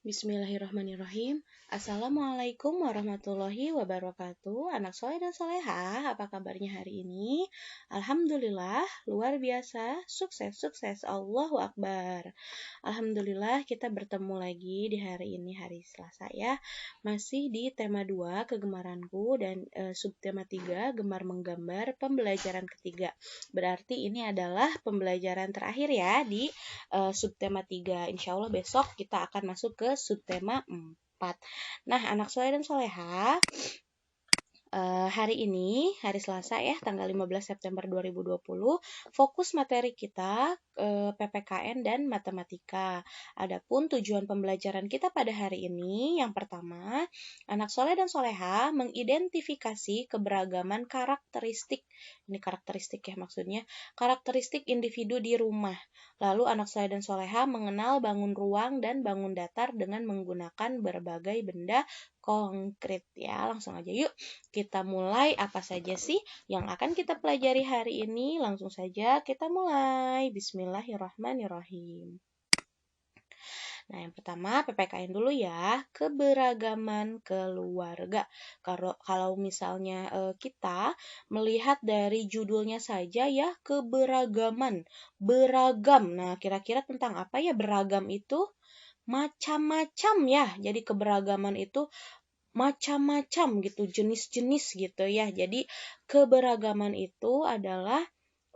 Bismillahirrahmanirrahim. Assalamualaikum warahmatullahi wabarakatuh. Anak soleh dan soleha, apa kabarnya hari ini? Alhamdulillah, luar biasa, sukses, Allahu Akbar. Alhamdulillah kita bertemu lagi di hari ini, hari Selasa ya. Masih di tema 2, kegemaranku, dan subtema 3, gemar menggambar, pembelajaran ketiga. Berarti ini adalah pembelajaran terakhir ya di subtema 3. Insya Allah besok kita akan masuk ke subtema 4. Nah, anak soleh dan soleha, hari ini, hari Selasa ya, tanggal 15 September 2020, fokus materi kita PPKN dan matematika. Adapun tujuan pembelajaran kita pada hari ini, yang pertama, anak soleh dan soleha mengidentifikasi keberagaman karakteristik. Ini karakteristik ya maksudnya, karakteristik individu di rumah. Lalu anak soleh dan soleha mengenal bangun ruang dan bangun datar dengan menggunakan berbagai benda konkret ya. Langsung aja yuk kita mulai. Apa saja sih yang akan kita pelajari hari ini? Langsung saja kita mulai. Bismillahirrahmanirrahim. Nah, yang pertama PPKN dulu ya, keberagaman keluarga. Kalau misalnya kita melihat dari judulnya saja ya, keberagaman, beragam. Nah, kira-kira tentang apa ya beragam itu? Macam-macam ya. Jadi keberagaman itu macam-macam gitu, jenis-jenis gitu ya. Jadi keberagaman itu adalah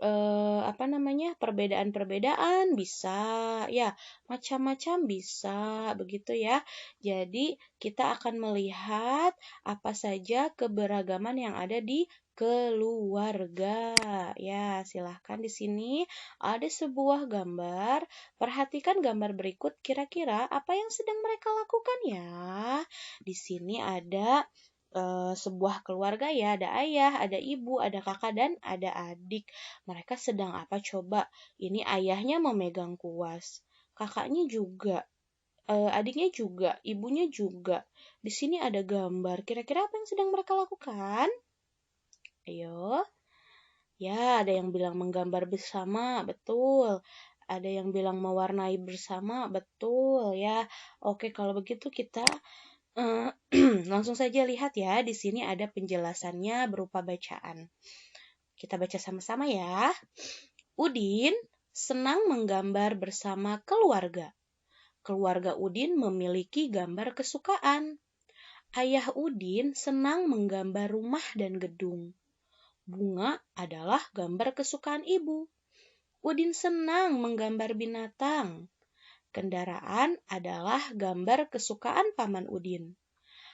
perbedaan-perbedaan bisa ya, macam-macam bisa begitu ya. Jadi kita akan melihat apa saja keberagaman yang ada di keluarga. Ya, silahkan di sini ada sebuah gambar. Perhatikan gambar berikut, kira-kira apa yang sedang mereka lakukan ya. Di sini ada sebuah keluarga ya, ada ayah, ada ibu, ada kakak, dan ada adik. Mereka sedang apa coba? Ini ayahnya memegang kuas, kakaknya juga, adiknya juga, ibunya juga. Di sini ada gambar. Kira-kira apa yang sedang mereka lakukan? Ayo. Ya, ada yang bilang menggambar bersama, betul. Ada yang bilang mewarnai bersama, betul ya. Oke, kalau begitu kita langsung saja lihat ya, di sini ada penjelasannya berupa bacaan. Kita baca sama-sama ya. Udin senang menggambar bersama keluarga. Keluarga Udin memiliki gambar kesukaan. Ayah Udin senang menggambar rumah dan gedung. Bunga adalah gambar kesukaan ibu. Udin senang menggambar binatang. Kendaraan adalah gambar kesukaan paman Udin.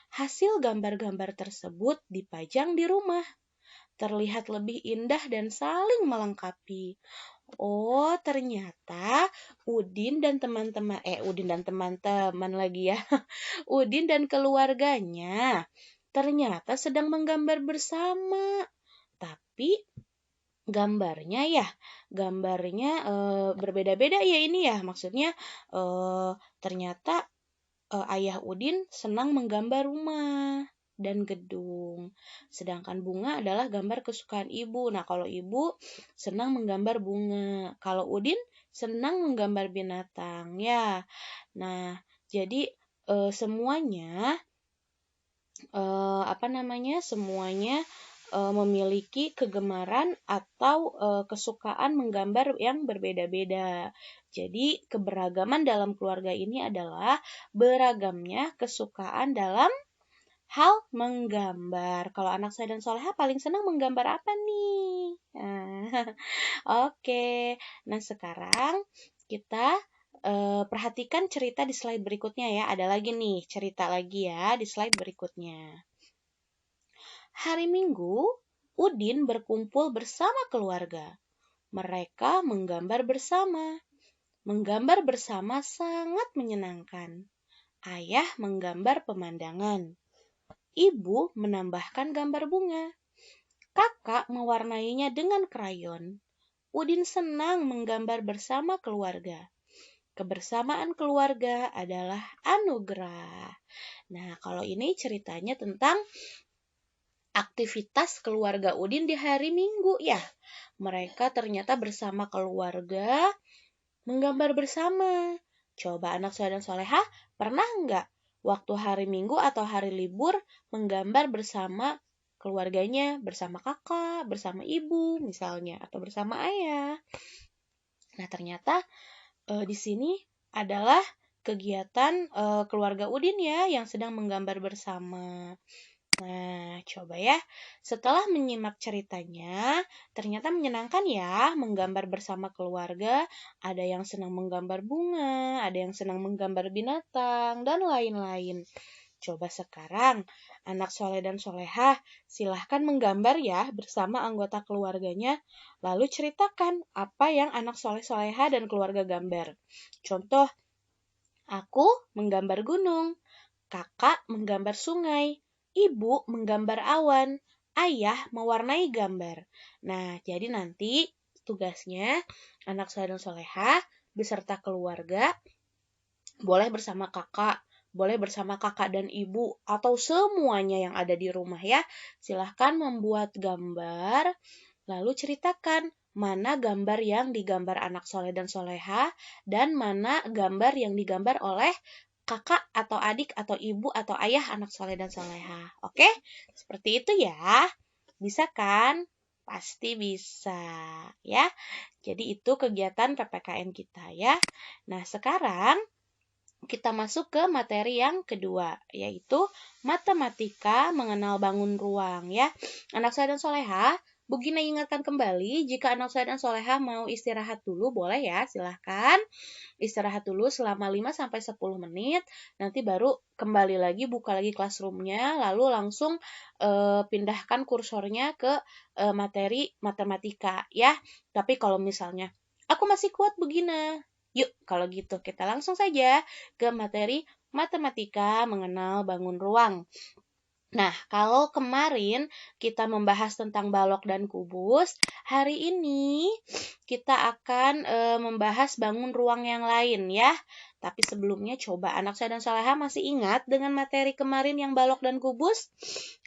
Hasil gambar-gambar tersebut dipajang di rumah. Terlihat lebih indah dan saling melengkapi. Oh, ternyata Udin dan teman-teman lagi ya. Udin dan keluarganya ternyata sedang menggambar bersama. Tapi gambarnya berbeda-beda ya ini ya. Maksudnya ternyata ayah Udin senang menggambar rumah dan gedung. Sedangkan bunga adalah gambar kesukaan ibu. Nah, kalau ibu senang menggambar bunga. Kalau Udin senang menggambar binatang. Ya. Nah, jadi semuanya memiliki kegemaran atau kesukaan menggambar yang berbeda-beda. Jadi keberagaman dalam keluarga ini adalah beragamnya kesukaan dalam hal menggambar. Kalau anak saya dan soleha paling senang menggambar apa nih? Oke. Nah, sekarang kita perhatikan cerita di slide berikutnya ya. Ada lagi nih cerita lagi ya di slide berikutnya. Hari Minggu, Udin berkumpul bersama keluarga. Mereka menggambar bersama. Menggambar bersama sangat menyenangkan. Ayah menggambar pemandangan. Ibu menambahkan gambar bunga. Kakak mewarnainya dengan krayon. Udin senang menggambar bersama keluarga. Kebersamaan keluarga adalah anugerah. Nah, kalau ini ceritanya tentang aktivitas keluarga Udin di hari Minggu ya. Mereka ternyata bersama keluarga menggambar bersama. Coba anak soleh dan soleha, pernah nggak waktu hari Minggu atau hari libur menggambar bersama keluarganya, bersama kakak, bersama ibu misalnya, atau bersama ayah? Nah, ternyata di sini adalah kegiatan keluarga Udin ya yang sedang menggambar bersama. Nah, coba ya. Setelah menyimak ceritanya, ternyata menyenangkan ya menggambar bersama keluarga. Ada yang senang menggambar bunga, ada yang senang menggambar binatang, dan lain-lain. Coba sekarang, anak soleh dan solehah, silahkan menggambar ya bersama anggota keluarganya. Lalu ceritakan apa yang anak soleh-soleha dan keluarga gambar. Contoh, aku menggambar gunung, kakak menggambar sungai, ibu menggambar awan, ayah mewarnai gambar. Nah, jadi nanti tugasnya anak soleh dan soleha beserta keluarga boleh bersama kakak, boleh bersama kakak dan ibu, atau semuanya yang ada di rumah ya. Silahkan membuat gambar, lalu ceritakan mana gambar yang digambar anak soleh dan soleha, dan mana gambar yang digambar oleh kakak atau adik atau ibu atau ayah anak soleh dan soleha. Oke, seperti itu ya. Bisa kan? Pasti bisa ya. Jadi itu kegiatan PPKN kita ya. Nah, sekarang kita masuk ke materi yang kedua, yaitu matematika mengenal bangun ruang ya. Anak soleh dan soleha, Bu Gina ingatkan kembali, jika anak soleh dan soleha mau istirahat dulu, boleh ya, silahkan. Istirahat dulu selama 5-10 menit, nanti baru kembali lagi, buka lagi classroom-nya, lalu langsung pindahkan kursornya ke materi matematika ya. Tapi kalau misalnya, aku masih kuat Bu Gina, yuk, kalau gitu kita langsung saja ke materi matematika mengenal bangun ruang. Nah, kalau kemarin kita membahas tentang balok dan kubus, hari ini kita akan membahas bangun ruang yang lain ya. Tapi sebelumnya coba anak saya dan soleha masih ingat dengan materi kemarin yang balok dan kubus?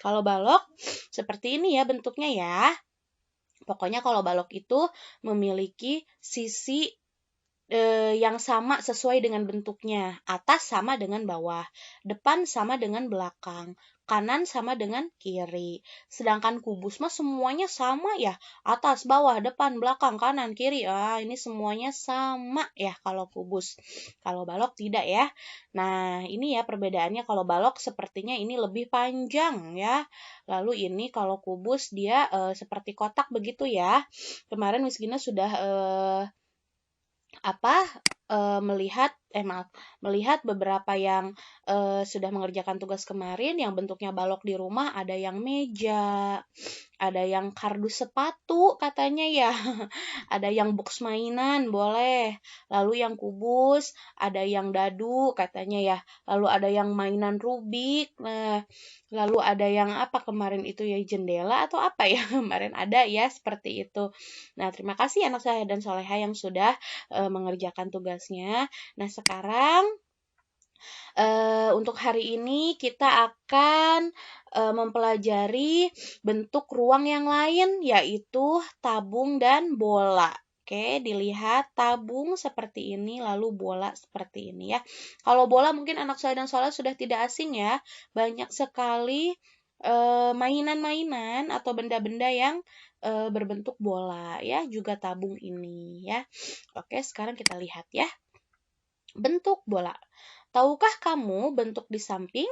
Kalau balok seperti ini ya bentuknya ya. Pokoknya kalau balok itu memiliki sisi yang sama sesuai dengan bentuknya. Atas sama dengan bawah, depan sama dengan belakang, kanan sama dengan kiri. Sedangkan kubus mah semuanya sama ya. Atas, bawah, depan, belakang, kanan, kiri. Ini semuanya sama ya kalau kubus. Kalau balok tidak ya. Nah, ini ya perbedaannya. Kalau balok sepertinya ini lebih panjang ya. Lalu ini kalau kubus dia seperti kotak begitu ya. Kemarin Miss Gina sudah melihat beberapa yang sudah mengerjakan tugas kemarin yang bentuknya balok di rumah, ada yang meja, ada yang kardus sepatu katanya ya, ada yang box mainan boleh, lalu yang kubus, ada yang dadu katanya ya, lalu ada yang mainan Rubik, nah, lalu ada yang apa kemarin itu ya, jendela atau apa ya kemarin ada ya seperti itu. Nah, terima kasih anak saya dan soleha yang sudah mengerjakan tugasnya. Nah, sekarang untuk hari ini kita akan mempelajari bentuk ruang yang lain, yaitu tabung dan bola. Oke, dilihat tabung seperti ini, lalu bola seperti ini ya. Kalau bola mungkin anak saya dan soleh sudah tidak asing ya. Banyak sekali mainan-mainan atau benda-benda yang berbentuk bola ya, juga tabung ini ya. Oke, sekarang kita lihat ya. Bentuk bola. Tahukah kamu bentuk di samping?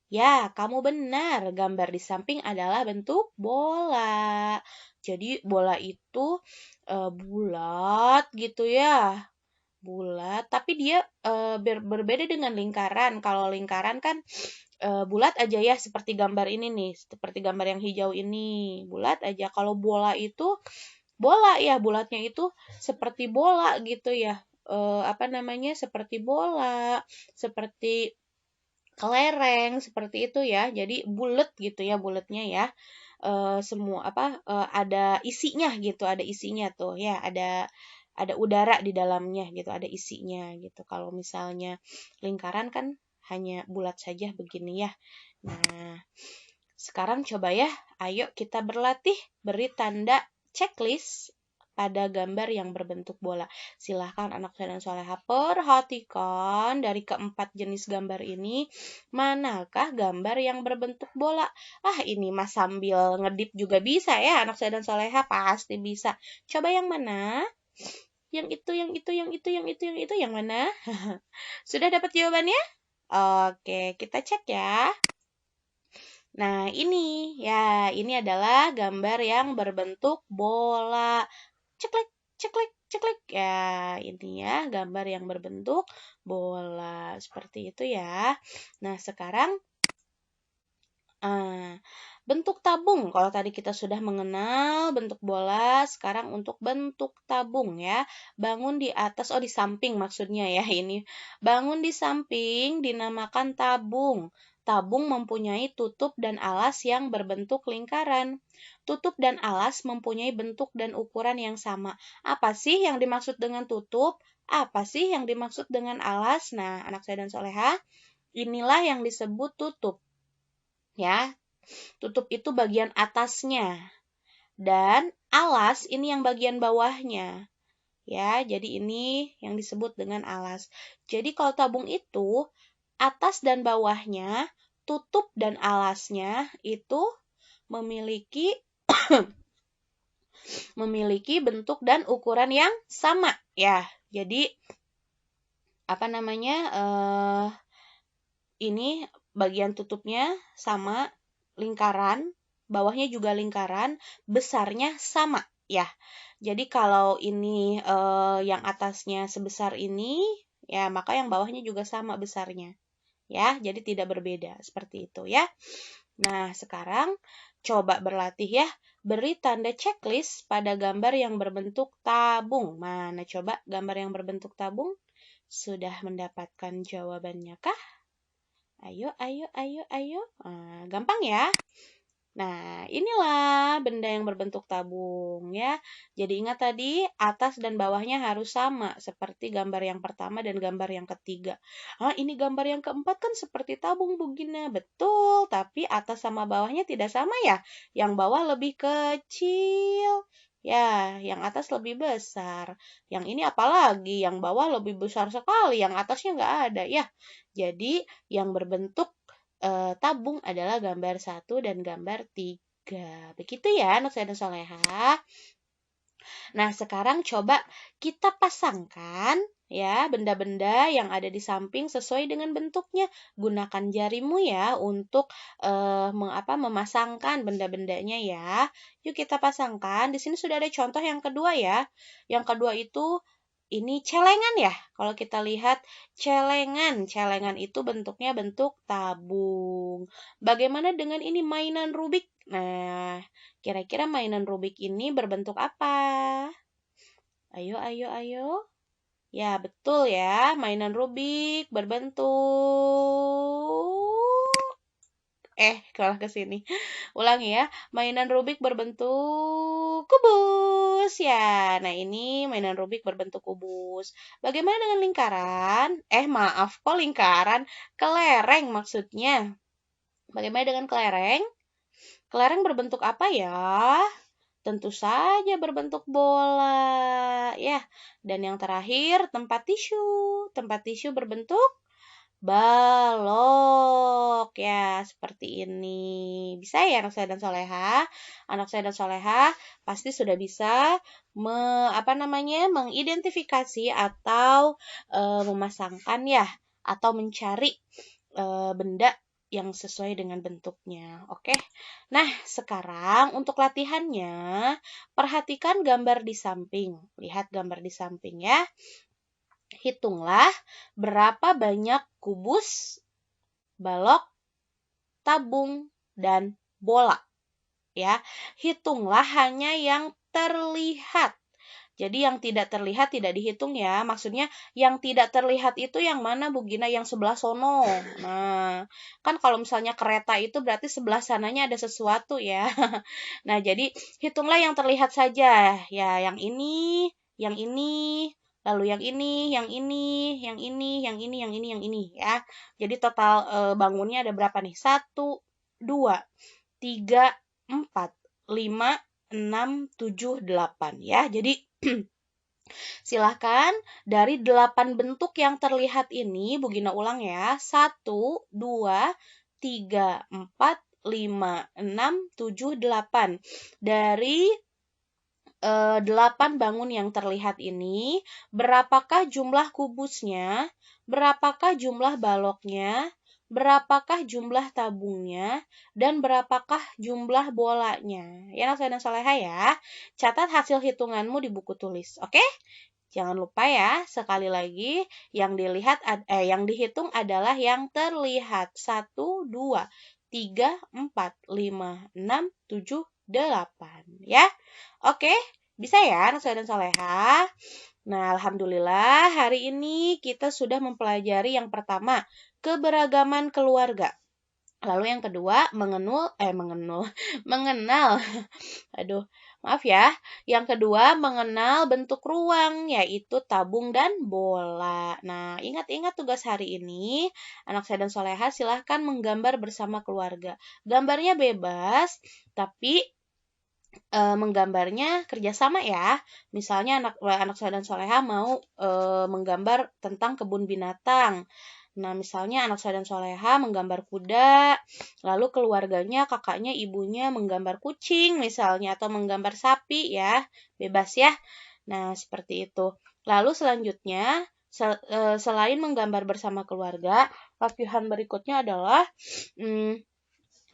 Ya, kamu benar. Gambar di samping adalah bentuk bola. Jadi bola itu bulat gitu ya. Bulat, tapi dia berbeda dengan lingkaran. Kalau lingkaran kan bulat aja ya, seperti gambar ini nih. Seperti gambar yang hijau ini. Bulat aja. Kalau bola itu bola ya, bulatnya itu seperti bola gitu ya. Seperti bola, seperti kelereng, seperti itu ya. Jadi bulat gitu ya, bulatnya ya. Ada isinya gitu, ada isinya tuh ya, ada udara di dalamnya gitu, ada isinya gitu. Kalau misalnya lingkaran kan hanya bulat saja begini ya. Nah, sekarang coba ya, ayo kita berlatih, beri tanda checklist. pada gambar yang berbentuk bola. Silahkan anak saya dan soleha perhatikan dari keempat jenis gambar ini, manakah gambar yang berbentuk bola? Ini mas sambil ngedip juga bisa ya, anak saya dan soleha pasti bisa. Coba yang mana? Yang itu, yang itu, yang itu, yang itu, yang itu, yang mana? Sudah dapat jawabannya? Oke, kita cek ya. Nah, ini adalah gambar yang berbentuk bola. Ceklek, ceklek, ceklek. Ya, ini ya gambar yang berbentuk bola. Seperti itu ya. Nah, sekarang bentuk tabung. Kalau tadi kita sudah mengenal bentuk bola, sekarang untuk bentuk tabung ya. Bangun di atas, di samping maksudnya ya ini. Bangun di samping dinamakan tabung. Tabung mempunyai tutup dan alas yang berbentuk lingkaran. Tutup dan alas mempunyai bentuk dan ukuran yang sama. Apa sih yang dimaksud dengan tutup? Apa sih yang dimaksud dengan alas? Nah, anak saya dan soleha, inilah yang disebut tutup. Ya, tutup itu bagian atasnya. Dan alas ini yang bagian bawahnya. Ya, jadi ini yang disebut dengan alas. Jadi kalau tabung itu atas dan bawahnya, tutup dan alasnya itu memiliki bentuk dan ukuran yang sama ya. Jadi ini bagian tutupnya sama, lingkaran, bawahnya juga lingkaran, besarnya sama ya. Jadi kalau ini yang atasnya sebesar ini, ya maka yang bawahnya juga sama besarnya. Ya, jadi tidak berbeda seperti itu ya. Nah, sekarang coba berlatih ya. Beri tanda checklist pada gambar yang berbentuk tabung. Mana coba gambar yang berbentuk tabung? Sudah mendapatkan jawabannya kah? Ayo, ayo, ayo, ayo. Gampang ya. Nah, inilah benda yang berbentuk tabung ya. Jadi ingat tadi atas dan bawahnya harus sama seperti gambar yang pertama dan gambar yang ketiga. Ini gambar yang keempat kan seperti tabung begini. Betul, tapi atas sama bawahnya tidak sama ya. Yang bawah lebih kecil. Ya, yang atas lebih besar. Yang ini apalagi, yang bawah lebih besar sekali, yang atasnya nggak ada ya. Jadi yang berbentuk tabung adalah gambar 1 dan gambar 3. Begitu ya anak saya dan soleha. Nah, sekarang coba kita pasangkan ya benda-benda yang ada di samping sesuai dengan bentuknya. Gunakan jarimu ya untuk memasangkan benda-bendanya ya. Yuk kita pasangkan. Di sini sudah ada contoh yang kedua ya. Yang kedua itu ini celengan ya. Kalau kita lihat celengan itu bentuknya bentuk tabung. Bagaimana dengan ini mainan Rubik? Nah, kira-kira mainan Rubik ini berbentuk apa? Ayo, ayo, ayo. Ya, betul ya. Mainan Rubik berbentuk kalah ke sini. Ulangi ya. Mainan Rubik berbentuk kubus ya. Nah, ini mainan Rubik berbentuk kubus. Bagaimana dengan lingkaran? Maaf, kok lingkaran? Kelereng maksudnya. Bagaimana dengan kelereng? Kelereng berbentuk apa ya? Tentu saja berbentuk bola ya. Dan yang terakhir, tempat tisu. Tempat tisu berbentuk balok ya, seperti ini. Bisa ya anak saya dan soleha? Anak saya dan soleha pasti sudah bisa mengidentifikasi atau memasangkan ya, atau mencari benda yang sesuai dengan bentuknya. Oke. Nah, sekarang untuk latihannya, perhatikan gambar di samping. Lihat gambar di samping ya. Hitunglah berapa banyak kubus, balok, tabung, dan bola. Ya, hitunglah hanya yang terlihat. Jadi yang tidak terlihat tidak dihitung ya. Maksudnya yang tidak terlihat itu yang mana Bu Gina? Yang sebelah sono. Nah, kan kalau misalnya kereta itu berarti sebelah sananya ada sesuatu ya. Nah, jadi hitunglah yang terlihat saja. Ya, yang ini, lalu yang ini, yang ini, yang ini, yang ini, yang ini, yang ini ya. Jadi total bangunnya ada berapa nih? 1, 2, 3, 4, 5, 6, 7, 8 ya. Jadi Silahkan dari 8 bentuk yang terlihat ini, Bu Gina ulang ya. 1, 2, 3, 4, 5, 6, 7, 8. Dari 8 bangun yang terlihat ini, berapakah jumlah kubusnya, berapakah jumlah baloknya, berapakah jumlah tabungnya, dan berapakah jumlah bolanya. Ya, Nafsa dan Soleha ya. Catat hasil hitunganmu di buku tulis, oke? Jangan lupa ya, sekali lagi yang dihitung adalah yang terlihat. 1, 2, 3, 4, 5, 6, 7, 8. Ya. Oke, bisa ya anak saya dan soleha. Nah, alhamdulillah hari ini kita sudah mempelajari yang pertama, keberagaman keluarga. Lalu yang kedua, mengenal. Aduh, maaf ya. Yang kedua, mengenal bentuk ruang, yaitu tabung dan bola. Nah, ingat-ingat tugas hari ini. Anak saya dan soleha silahkan menggambar bersama keluarga. Gambarnya bebas, tapi menggambarnya kerjasama ya. Misalnya anak saya dan soleha mau menggambar tentang kebun binatang. Nah, misalnya anak saya dan soleha menggambar kuda, lalu keluarganya, kakaknya, ibunya menggambar kucing misalnya, atau menggambar sapi ya, bebas ya. Nah, seperti itu. Lalu selanjutnya, selain menggambar bersama keluarga, latihan berikutnya adalah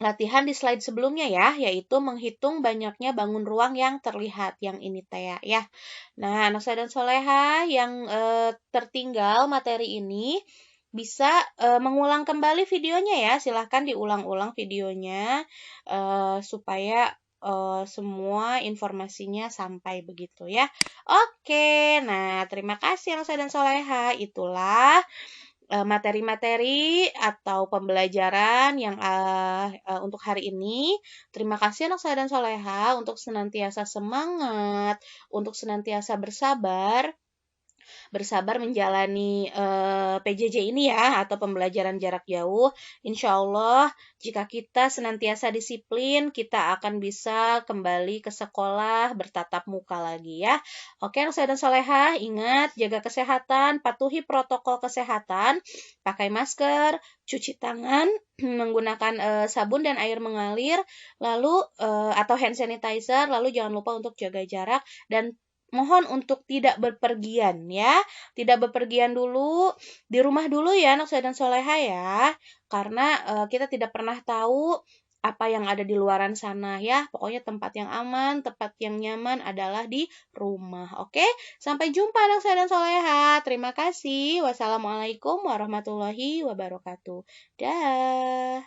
latihan di slide sebelumnya ya, yaitu menghitung banyaknya bangun ruang yang terlihat, yang ini teh ya. Nah, anak saya dan soleha yang tertinggal materi ini bisa mengulang kembali videonya ya. Silahkan diulang-ulang videonya supaya semua informasinya sampai begitu ya. Oke, nah terima kasih anak saya dan soleha. Itulah materi-materi atau pembelajaran yang untuk hari ini. Terima kasih anak saya dan soleha untuk senantiasa semangat, untuk senantiasa bersabar menjalani PJJ ini ya, atau pembelajaran jarak jauh. Insya Allah, jika kita senantiasa disiplin, kita akan bisa kembali ke sekolah bertatap muka lagi ya. Oke, anak saya dan soleha, ingat jaga kesehatan, patuhi protokol kesehatan, pakai masker, cuci tangan, menggunakan sabun dan air mengalir, lalu atau hand sanitizer, lalu jangan lupa untuk jaga jarak dan mohon untuk tidak berpergian ya. Tidak berpergian dulu, di rumah dulu ya anak saya dan soleha ya. Karena kita tidak pernah tahu apa yang ada di luaran sana ya. Pokoknya tempat yang aman, tempat yang nyaman adalah di rumah. Oke, sampai jumpa anak saya dan soleha. Terima kasih. Wassalamualaikum warahmatullahi wabarakatuh. Dah.